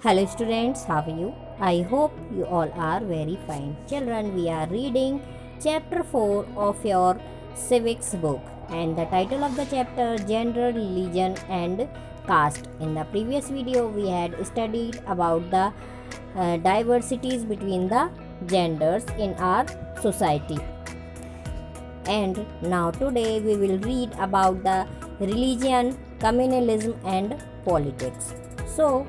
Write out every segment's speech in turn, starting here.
Hello students, how are you? I hope you all are very fine. Children, we are reading chapter 4 of your civics book, and the title of the chapter Gender, Religion and Caste. In the previous video we had studied about the diversities between the genders in our society. And now today we will read about the religion, communalism and politics. So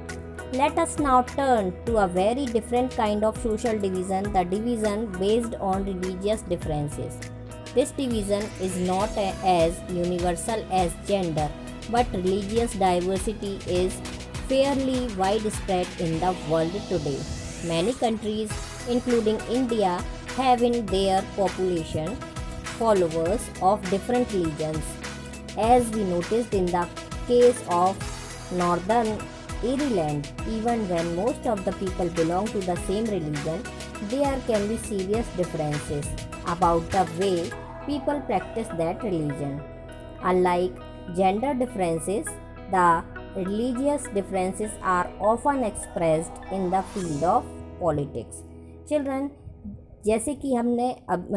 let us now turn to a very different kind of social division, the division based on religious differences. This division is not as universal as gender, but religious diversity is fairly widespread in the world today. Many countries, including India, have in their population followers of different religions. As we noticed in the case of Northern Ireland, even when most of the people belong to the same religion, there can be serious differences about the way people practice that religion. Unlike gender differences, the religious differences are often expressed in the field of politics. Children, जैसे कि हमने अब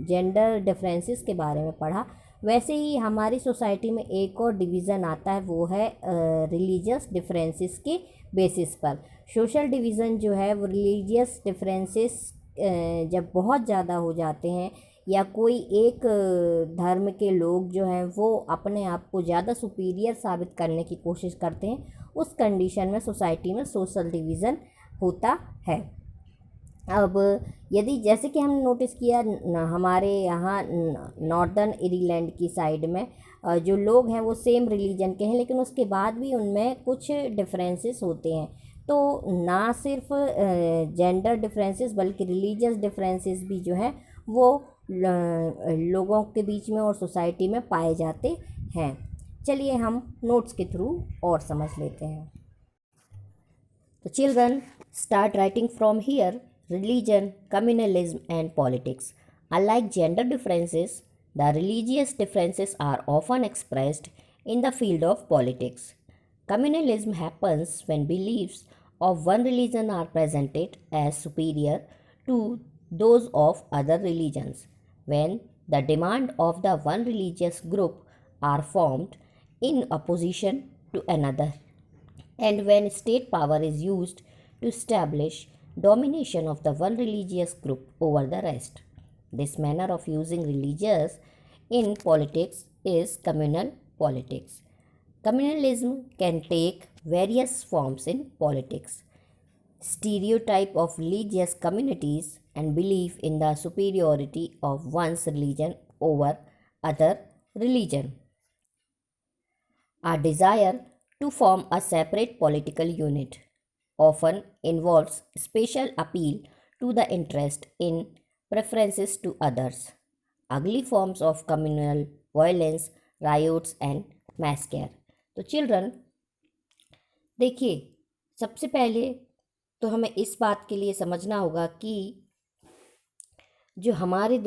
gender differences के बारे में पढ़ा, वैसे ही हमारी सोसाइटी में एक और डिवीज़न आता है, वो है रिलीजियस डिफरेंसेस के बेसिस पर। सोशल डिवीज़न जो है वो रिलीजियस डिफरेंसेस जब बहुत ज़्यादा हो जाते हैं या कोई एक धर्म के लोग जो हैं वो अपने आप को ज़्यादा सुपीरियर साबित करने की कोशिश करते हैं, उस कंडीशन में सोसाइटी में सोशल डिवीज़न होता है। अब यदि जैसे कि हमने नोटिस किया हमारे यहाँ नॉर्दर्न आयरलैंड की साइड में जो लोग हैं वो सेम रिलीजन के हैं, लेकिन उसके बाद भी उनमें कुछ डिफरेंसेस होते हैं। तो ना सिर्फ जेंडर डिफरेंसेस बल्कि रिलीजियस डिफरेंसेस भी जो हैं वो लोगों के बीच में और सोसाइटी में पाए जाते हैं। चलिए हम नोट्स के थ्रू और समझ लेते हैं। तो children, start writing from here. Religion, communalism and politics. Unlike gender differences, the religious differences are often expressed in the field of politics. Communalism happens when beliefs of one religion are presented as superior to those of other religions, when the demand of the one religious group are formed in opposition to another, and when state power is used to establish domination of the one religious group over the rest. This manner of using religions in politics is communal politics. Communalism can take various forms in politics. Stereotype of religious communities and belief in the superiority of one's religion over other religion. A desire to form a separate political unit often involves special appeal to the interest in preferences to others. Ugly forms of communal violence, riots and massacre. तो children देखिए, सबसे पहले तो हमें इस बात के लिए समझना होगा कि जो हमारे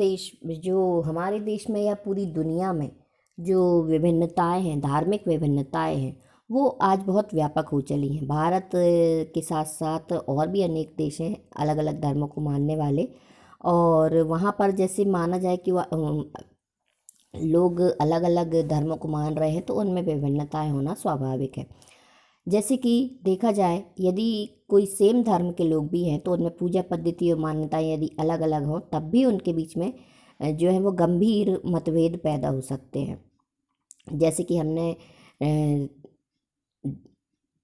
देश में या पूरी दुनिया में जो विभिन्नताएं हैं, धार्मिक विभिन्नताएं हैं, वो आज बहुत व्यापक हो चली हैं। भारत के साथ साथ और भी अनेक देश हैं अलग अलग धर्मों को मानने वाले, और वहाँ पर जैसे माना जाए कि लोग अलग अलग धर्मों को मान रहे हैं तो उनमें विभिन्नताएं होना स्वाभाविक है। जैसे कि देखा जाए, यदि कोई सेम धर्म के लोग भी हैं तो उनमें पूजा पद्धति और मान्यताएं यदि अलग अलग हों तब भी उनके बीच में जो है वो गंभीर मतभेद पैदा हो सकते हैं। जैसे कि हमने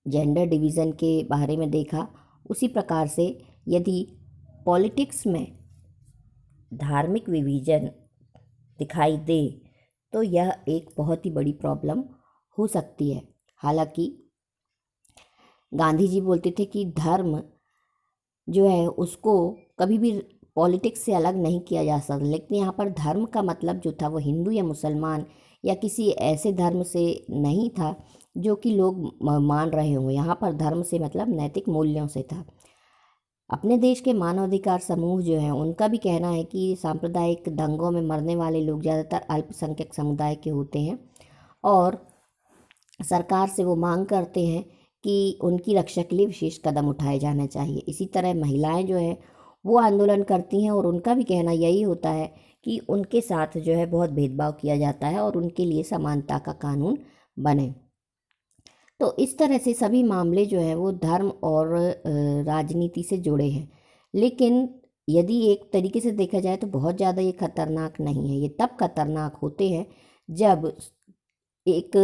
जेंडर डिवीज़न के बारे में देखा, उसी प्रकार से यदि पॉलिटिक्स में धार्मिक विभाजन दिखाई दे तो यह एक बहुत ही बड़ी प्रॉब्लम हो सकती है। हालांकि गांधी जी बोलते थे कि धर्म जो है उसको कभी भी पॉलिटिक्स से अलग नहीं किया जा सकता, लेकिन यहाँ पर धर्म का मतलब जो था वो हिंदू या मुसलमान या किसी ऐसे धर्म से नहीं था जो कि लोग मान रहे हों। यहाँ पर धर्म से मतलब नैतिक मूल्यों से था। अपने देश के मानवाधिकार समूह जो हैं उनका भी कहना है कि सांप्रदायिक दंगों में मरने वाले लोग ज़्यादातर अल्पसंख्यक समुदाय के होते हैं, और सरकार से वो मांग करते हैं कि उनकी रक्षा के लिए विशेष कदम उठाए जाने चाहिए। इसी तरह महिलाएं जो हैं वो आंदोलन करती हैं और उनका भी कहना यही होता है कि उनके साथ जो है बहुत भेदभाव किया जाता है और उनके लिए समानता का कानून बने। तो इस तरह से सभी मामले जो हैं वो धर्म और राजनीति से जुड़े हैं, लेकिन यदि एक तरीके से देखा जाए तो बहुत ज़्यादा ये खतरनाक नहीं है। ये तब खतरनाक होते हैं जब एक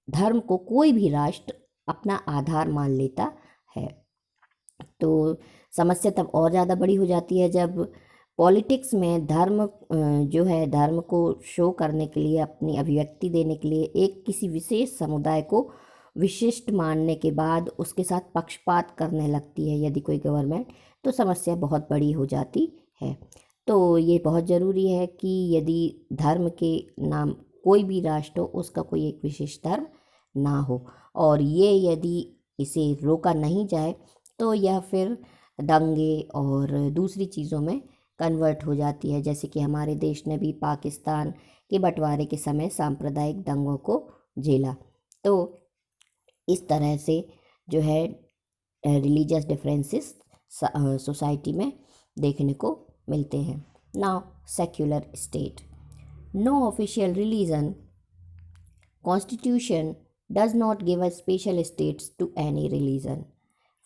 धर्म को कोई भी राष्ट्र अपना आधार मान लेता है। तो समस्या तब और ज़्यादा बड़ी हो जाती है जब पॉलिटिक्स में धर्म जो है धर्म को शो करने के लिए, अपनी अभिव्यक्ति देने के लिए एक किसी विशेष समुदाय को विशिष्ट मानने के बाद उसके साथ पक्षपात करने लगती है यदि कोई गवर्नमेंट, तो समस्या बहुत बड़ी हो जाती है। तो ये बहुत ज़रूरी है कि यदि धर्म के नाम कोई भी राष्ट्र हो उसका कोई एक विशेष धर्म ना हो, और ये यदि इसे रोका नहीं जाए तो यह फिर दंगे और दूसरी चीज़ों में कन्वर्ट हो जाती है, जैसे कि हमारे देश ने भी पाकिस्तान के बंटवारे के समय सांप्रदायिक दंगों को झेला। तो इस तरह से जो है रिलीजियस डिफरेंसेस सोसाइटी में देखने को मिलते हैं। Now secular state, no official religion, constitution does not give a special status to any religion,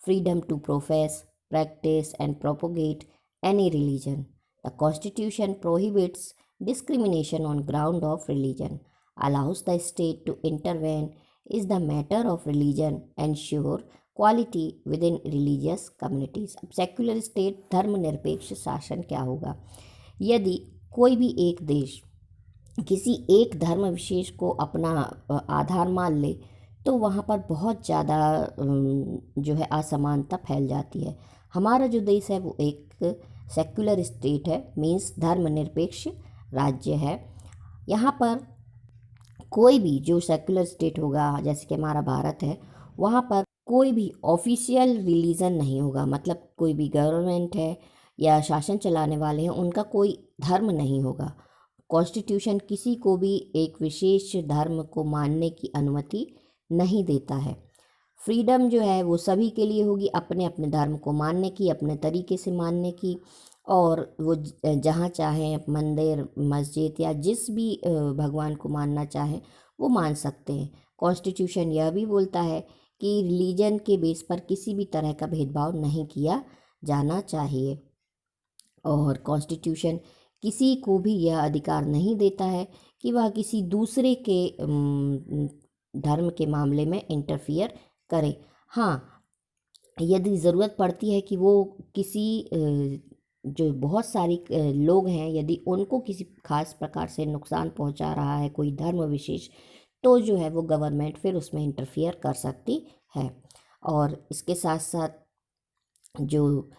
freedom to profess, practice and propagate any religion. The Constitution prohibits discrimination on ground of religion, allows the state to intervene is the matter of religion, ensure quality within religious communities. अब secular state धर्मनिरपेक्ष शासन क्या होगा? यदि कोई भी एक देश किसी एक धर्म विशेष को अपना आधार मान ले तो वहाँ पर बहुत ज़्यादा जो है असमानता फैल जाती है। हमारा जो देश है वो एक सेक्युलर स्टेट है, मीन्स धर्मनिरपेक्ष राज्य है। यहाँ पर कोई भी जो सेक्युलर स्टेट होगा, जैसे कि हमारा भारत है, वहाँ पर कोई भी ऑफिशियल रिलीजन नहीं होगा, मतलब कोई भी गवर्नमेंट है या शासन चलाने वाले हैं उनका कोई धर्म नहीं होगा। कॉन्स्टिट्यूशन किसी को भी एक विशेष धर्म को मानने की अनुमति नहीं देता है। फ्रीडम जो है वो सभी के लिए होगी अपने अपने धर्म को मानने की, अपने तरीके से मानने की, और वो जहाँ चाहें मंदिर, मस्जिद या जिस भी भगवान को मानना चाहें वो मान सकते हैं। कॉन्स्टिट्यूशन यह भी बोलता है कि रिलीजन के बेस पर किसी भी तरह का भेदभाव नहीं किया जाना चाहिए, और कॉन्स्टिट्यूशन किसी को भी यह अधिकार नहीं देता है कि वह किसी दूसरे के धर्म के मामले में इंटरफियर करे। हाँ, यदि ज़रूरत पड़ती है कि वो किसी जो बहुत सारी लोग हैं यदि उनको किसी खास प्रकार से नुकसान पहुंचा रहा है कोई धर्म विशेष, तो जो है वो गवर्नमेंट फिर उसमें इंटरफियर कर सकती है। और इसके साथ साथ जो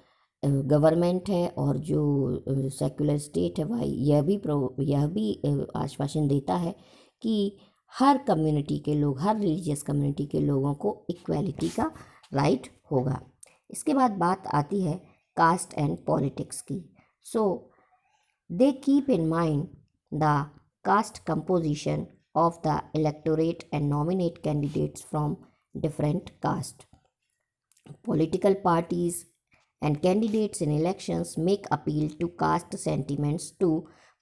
गवर्नमेंट है और जो सेक्युलर स्टेट है वह यह भी आश्वासन देता है कि हर कम्युनिटी के लोग, हर रिलीजियस कम्युनिटी के लोगों को इक्वालिटी का राइट होगा। इसके बाद बात आती है कास्ट एंड पॉलिटिक्स की। So they keep in mind the caste composition of the electorate and nominate candidates from different caste. Political parties and candidates in elections make appeal to caste sentiments to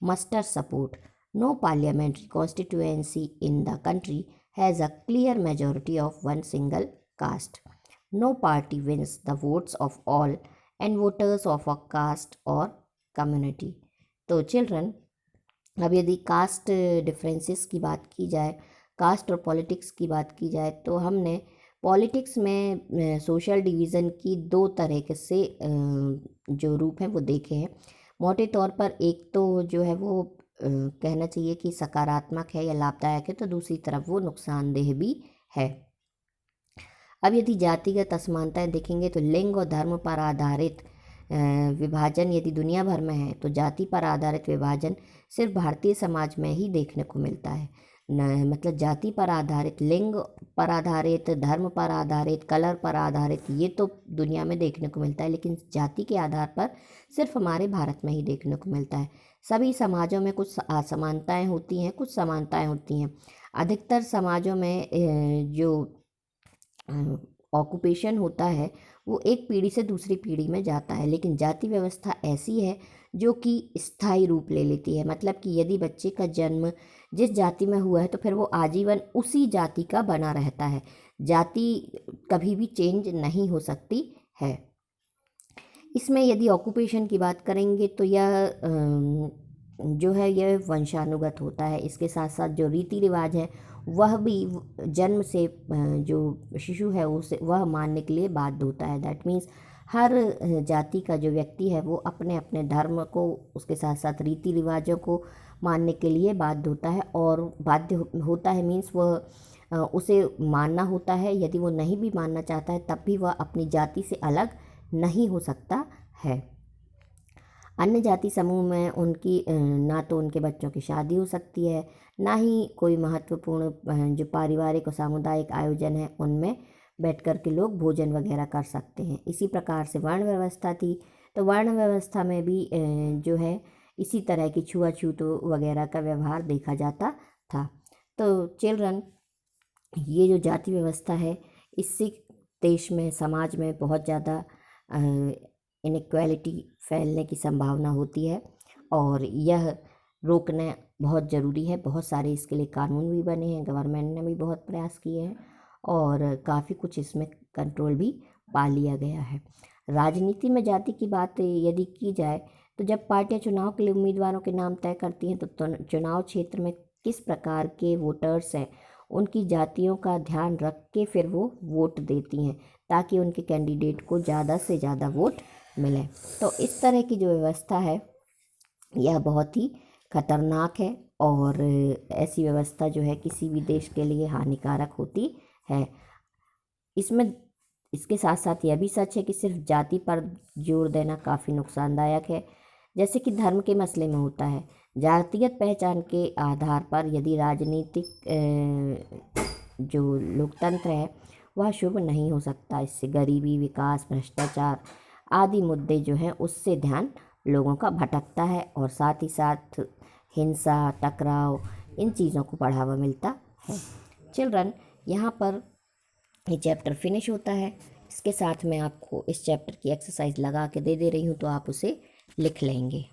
muster support. No parliamentary constituency in the country has a clear majority of one single caste. No party wins the votes of all and voters of a caste or community. तो children, अब यदि cast differences की बात की जाए, cast और politics की बात की जाए, तो हमने पॉलिटिक्स में सोशल डिवीज़न की दो तरह से जो रूप हैं वो देखे हैं। मोटे तौर पर एक तो जो है वो कहना चाहिए कि सकारात्मक है या लाभदायक है, तो दूसरी तरफ वो नुकसानदेह भी है। अब यदि जातिगत असमानताएं देखेंगे तो लिंग और धर्म पर आधारित विभाजन यदि दुनिया भर में है तो जाति पर आधारित विभाजन सिर्फ भारतीय समाज में ही देखने को मिलता है। मतलब जाति पर आधारित, लिंग पर आधारित, धर्म पर आधारित, कलर पर आधारित, ये तो दुनिया में देखने को मिलता है, लेकिन जाति के आधार पर सिर्फ हमारे भारत में ही देखने को मिलता है। सभी समाजों में कुछ असमानताएं होती हैं, कुछ समानताएं होती हैं। अधिकतर समाजों में जो ऑक्यूपेशन होता है वो एक पीढ़ी से दूसरी पीढ़ी में जाता है, लेकिन जाति व्यवस्था ऐसी है जो कि स्थायी रूप ले लेती है। मतलब कि यदि बच्चे का जन्म जिस जाति में हुआ है तो फिर वो आजीवन उसी जाति का बना रहता है। जाति कभी भी चेंज नहीं हो सकती है। इसमें यदि ऑक्यूपेशन की बात करेंगे तो यह जो है यह वंशानुगत होता है। इसके साथ साथ जो रीति रिवाज है वह भी जन्म से जो शिशु है उसे वह मानने के लिए बाध्य होता है। दैट मीन्स हर जाति का जो व्यक्ति है वो अपने अपने धर्म को, उसके साथ साथ रीति रिवाजों को मानने के लिए बाध्य होता है। और बाध्य होता है मीन्स वह उसे मानना होता है। यदि वो नहीं भी मानना चाहता है तब भी वह अपनी जाति से अलग नहीं हो सकता है। अन्य जाति समूह में उनकी ना तो उनके बच्चों की शादी हो सकती है, ना ही कोई महत्वपूर्ण जो पारिवारिक और सामुदायिक आयोजन है उनमें बैठ कर के लोग भोजन वगैरह कर सकते हैं। इसी प्रकार से वर्ण व्यवस्था थी, तो वर्ण व्यवस्था में भी जो है इसी तरह की छुआछूत वगैरह का व्यवहार देखा जाता था। तो चिल्ड्रन, ये जो जाति व्यवस्था है इससे देश में, समाज में बहुत ज़्यादा इनइक्वालिटी फैलने की संभावना होती है और यह रोकना बहुत ज़रूरी है। बहुत सारे इसके लिए कानून भी बने हैं, गवर्नमेंट ने भी बहुत प्रयास किए हैं और काफ़ी कुछ इसमें कंट्रोल भी पा लिया गया है। राजनीति में जाति की बात यदि की जाए तो जब पार्टियां चुनाव के लिए उम्मीदवारों के नाम तय करती हैं तो चुनाव क्षेत्र में किस प्रकार के वोटर्स हैं उनकी जातियों का ध्यान रख के फिर वो वोट देती हैं ताकि उनके कैंडिडेट को ज़्यादा से ज़्यादा वोट मिले। तो इस तरह की जो व्यवस्था है यह बहुत ही खतरनाक है और ऐसी व्यवस्था जो है किसी भी देश के लिए हानिकारक होती है। इसमें इसके साथ साथ यह भी सच है कि सिर्फ जाति पर जोर देना काफ़ी नुकसानदायक है। जैसे कि धर्म के मसले में होता है, जातिगत पहचान के आधार पर यदि राजनीतिक जो लोकतंत्र है वह शुभ नहीं हो सकता। इससे गरीबी, विकास, भ्रष्टाचार आदि मुद्दे जो हैं उससे ध्यान लोगों का भटकता है और साथ ही साथ हिंसा, टकराव, इन चीज़ों को बढ़ावा मिलता है। चिल्ड्रन, यहाँ पर ये चैप्टर फिनिश होता है। इसके साथ मैं आपको इस चैप्टर की एक्सरसाइज लगा के दे रही हूँ तो आप उसे लिख लेंगे।